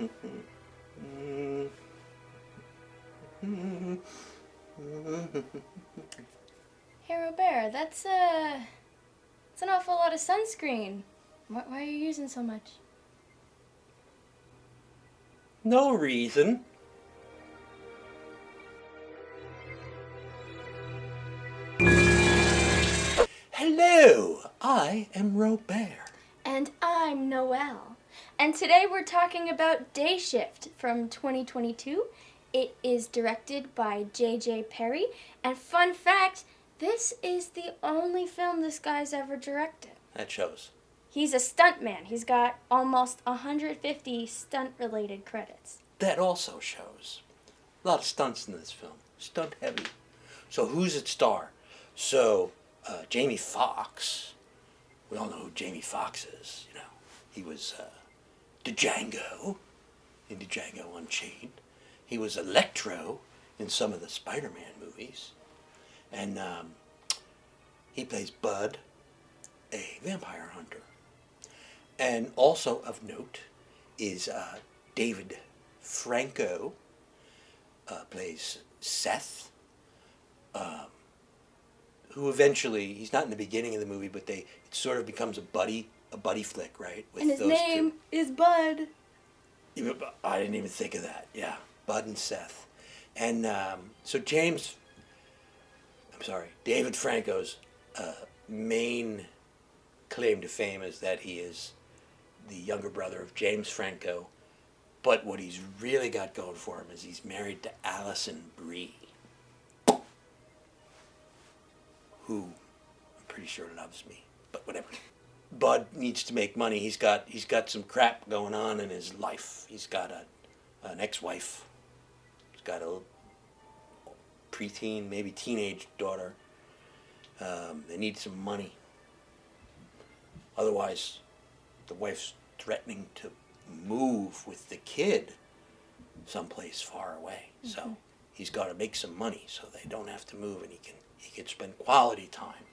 Hey Robert, that's an awful lot of sunscreen. Why are you using so much? No reason. Hello, I am Robert. And I'm Noelle. And today we're talking about Dayshift from 2022. It is directed by J.J. Perry. And fun fact, this is the only film this guy's ever directed. That shows. He's a stuntman. He's got almost 150 stunt-related credits. That also shows. A lot of stunts in this film. Stunt heavy. So who's its star? So, Jamie Foxx. We all know who Jamie Foxx is, you know. He was Django in Django Unchained. He was Electro in some of the Spider-Man movies. And he plays Bud, a vampire hunter. And also of note is David Franco, plays Seth, who eventually, he's not in the beginning of the movie, but it sort of becomes a buddy flick, right? With and his name is Bud. I didn't even think of that. Yeah, Bud and Seth. And so David Franco's main claim to fame is that he is the younger brother of James Franco, but what he's really got going for him is he's married to Alison Brie, who I'm pretty sure loves me, but whatever. Bud needs to make money. He's got some crap going on in his life. He's got an ex-wife. He's got a preteen, maybe teenage daughter. They need some money. Otherwise, the wife's threatening to move with the kid someplace far away. Mm-hmm. So he's got to make some money so they don't have to move, and he can spend quality time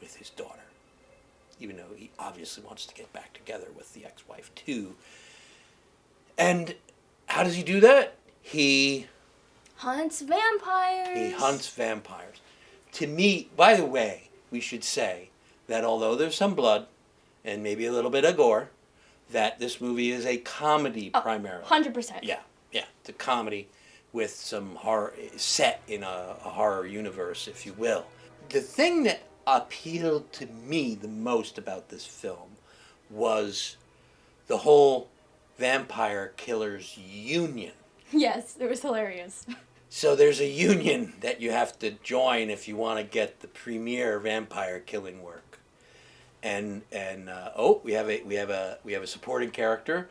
with his daughter. Even though he obviously wants to get back together with the ex-wife too. And how does he do that? He hunts vampires. To me, by the way, we should say that although there's some blood and maybe a little bit of gore, that this movie is a comedy primarily. 100%. Yeah. It's a comedy with some horror, set in a horror universe, if you will. The thing that appealed to me the most about this film was the whole vampire killers union. Yes, it was hilarious. So there's a union that you have to join if you want to get the premier vampire killing work. And we have a supporting character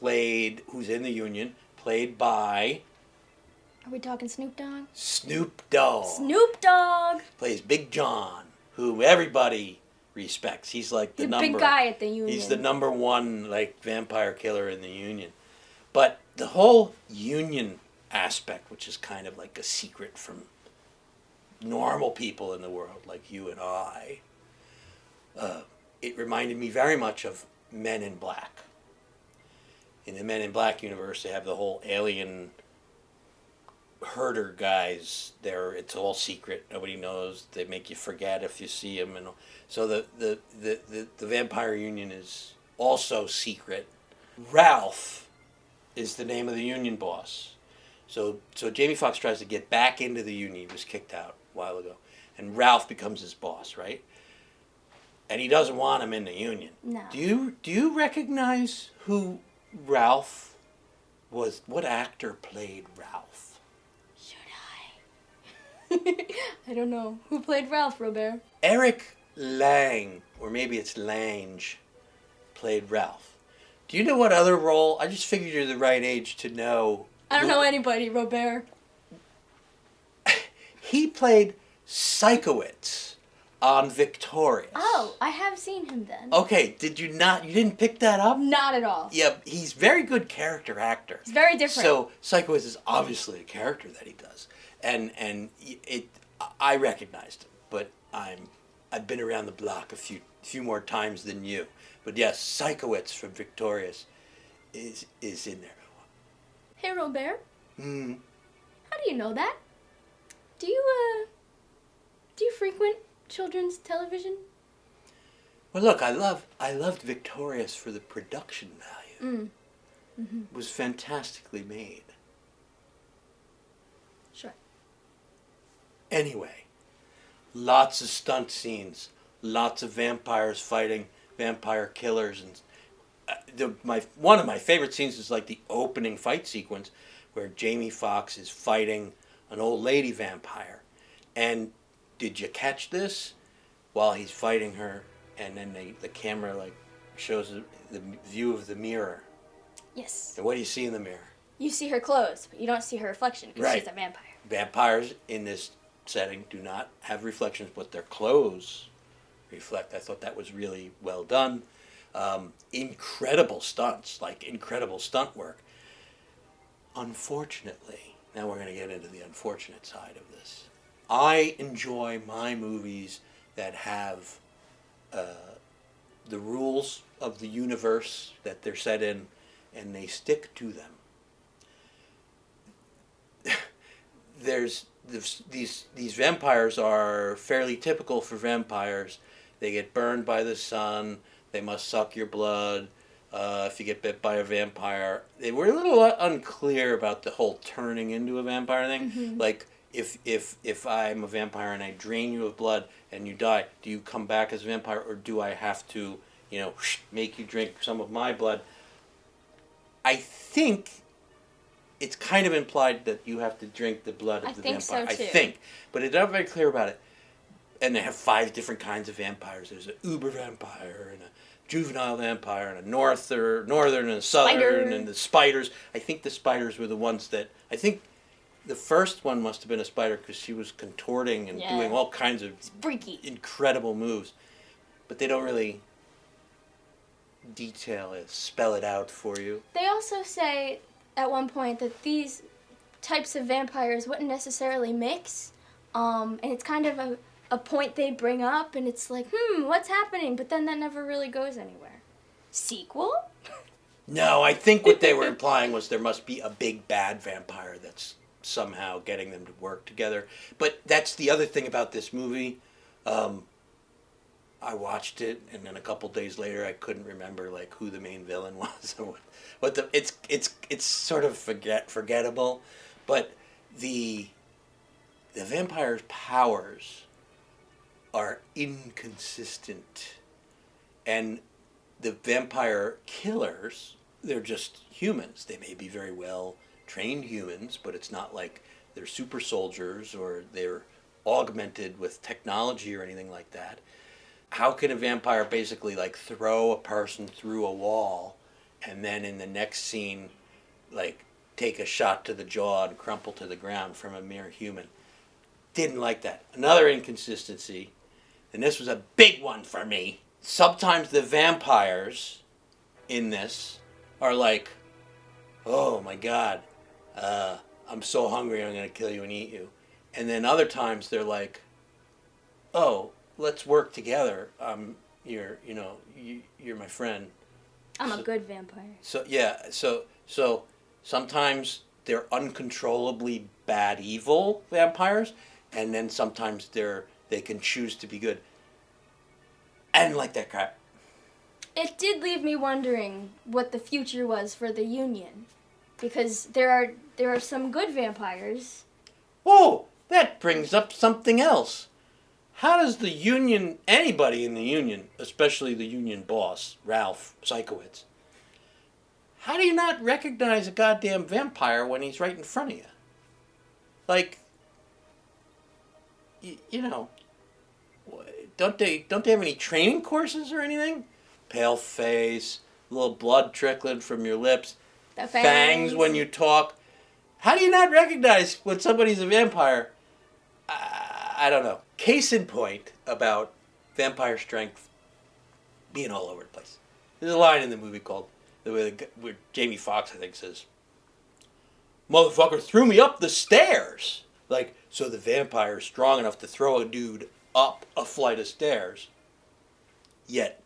who's in the union, played by. Are we talking Snoop Dogg? Snoop Dogg. Snoop Dogg Plays Big John, who everybody respects. He's like the big guy at the union. He's the number one vampire killer in the union. But the whole union aspect, which is kind of like a secret from normal people in the world like you and I, it reminded me very much of Men in Black. In the Men in Black universe, they have the whole alien herder guys. It's all secret. Nobody knows. They make you forget if you see them, and so the vampire union is also secret. Ralph is the name of the union boss. So Jamie Foxx tries to get back into the union. He was kicked out a while ago, and Ralph becomes his boss, right? And he doesn't want him in the union. No. Do you recognize who Ralph was? What actor played Ralph? Should I? I don't know. Who played Ralph, Robert? Eric Lang, or maybe it's Lange, played Ralph. Do you know what other role? I just figured you're the right age to know. I don't know anybody, Robert. He played Sikowitz on Victorious. Oh, I have seen him then. Okay, did you not? You didn't pick that up? Not at all. Yeah, he's very good character actor. He's very different. So Sikowitz is obviously a character that he does, and I recognized him, but I've been around the block a few more times than you. But yes, Sikowitz from Victorious is in there. Hey, Robert. Hmm. How do you know that? Do you frequent children's television? Well, look, I loved Victorious for the production value. Mm-hmm. It was fantastically made. Sure. Anyway, lots of stunt scenes, lots of vampires fighting vampire killers, and one of my favorite scenes is like the opening fight sequence where Jamie Foxx is fighting an old lady vampire. And did you catch this? While he's fighting her, and then the camera like shows the view of the mirror. Yes. And what do you see in the mirror? You see her clothes, but you don't see her reflection because Right. she's a vampire. Vampires in this setting do not have reflections, but their clothes reflect. I thought that was really well done. Incredible stunts, like incredible stunt work. Unfortunately, now we're going to get into the unfortunate side of this. I enjoy my movies that have the rules of the universe that they're set in, and they stick to them. These vampires are fairly typical for vampires. They get burned by the sun. They must suck your blood. If you get bit by a vampire, they were a little unclear about the whole turning into a vampire thing. Mm-hmm. Like if I'm a vampire and I drain you of blood and you die, do you come back as a vampire, or do I have to, make you drink some of my blood? I think it's kind of implied that you have to drink the blood of the vampire. So too. I think, but it's not very clear about it. And they have 5 different kinds of vampires. There's an uber vampire and a juvenile vampire and a northern and a southern Spider. and the spiders. I think the spiders were the ones that I think the first one must have been a spider because she was contorting and doing all kinds of freaky, incredible moves, but they don't really detail it, spell it out for you. They also say at one point that these types of vampires wouldn't necessarily mix, and it's kind of a point they bring up, and it's like, what's happening? But then that never really goes anywhere. Sequel? No, I think what they were implying was there must be a big bad vampire that's somehow getting them to work together. But that's the other thing about this movie. I watched it, and then a couple days later, I couldn't remember like who the main villain was or what the. It's sort of forgettable, but the vampire's powers are inconsistent, and the vampire killers, they're just humans. They may be very well trained humans, but it's not like they're super soldiers or they're augmented with technology or anything like that. How can a vampire basically like throw a person through a wall and then in the next scene like take a shot to the jaw and crumple to the ground from a mere human? Didn't like that. Another inconsistency, and this was a big one for me. Sometimes the vampires in this are like, oh my God, I'm so hungry I'm going to kill you and eat you. And then other times they're like, oh, let's work together. You're my friend. I'm a good vampire. So sometimes they're uncontrollably bad, evil vampires, and then sometimes they can choose to be good. I didn't like that crap. It did leave me wondering what the future was for the Union, because there are some good vampires. Whoa, that brings up something else. How does the Union, anybody in the Union, especially the Union boss, Ralph Sikowitz, how do you not recognize a goddamn vampire when he's right in front of you? Like, don't they have any training courses or anything? Pale face, a little blood trickling from your lips, The fangs when you talk. How do you not recognize when somebody's a vampire? I don't know. Case in point about vampire strength being all over the place. There's a line in the movie called, where Jamie Foxx, I think, says, "Motherfucker threw me up the stairs." Like, so the vampire is strong enough to throw a dude up a flight of stairs, yet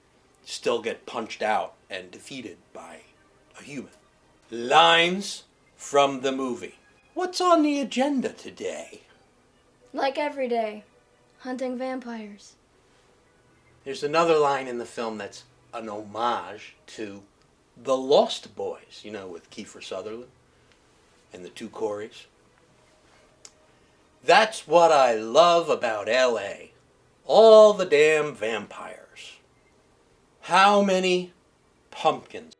still get punched out and defeated by a human. Lines from the movie. What's on the agenda today? Like every day, hunting vampires. There's another line in the film that's an homage to The Lost Boys, you know, with Kiefer Sutherland and the two Coreys. That's what I love about L.A. All the damn vampires. How many pumpkins?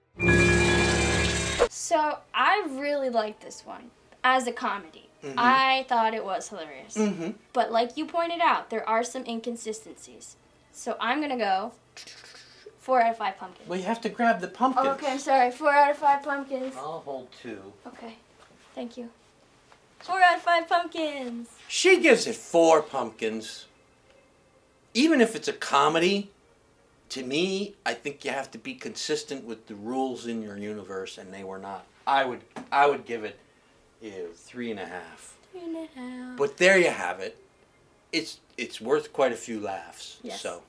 So I really like this one as a comedy. Mm-hmm. I thought it was hilarious. Mm-hmm. But like you pointed out, there are some inconsistencies. So I'm going to go 4 out of 5 pumpkins. Well, you have to grab the pumpkins. Oh, okay, I'm sorry. 4 out of 5 pumpkins. I'll hold 2. Okay, thank you. 4 out of 5 pumpkins. She gives it 4 pumpkins. Even if it's a comedy, to me, I think you have to be consistent with the rules in your universe, and they were not. I would give it 3.5. 3.5. But there you have it. It's worth quite a few laughs. Yes. So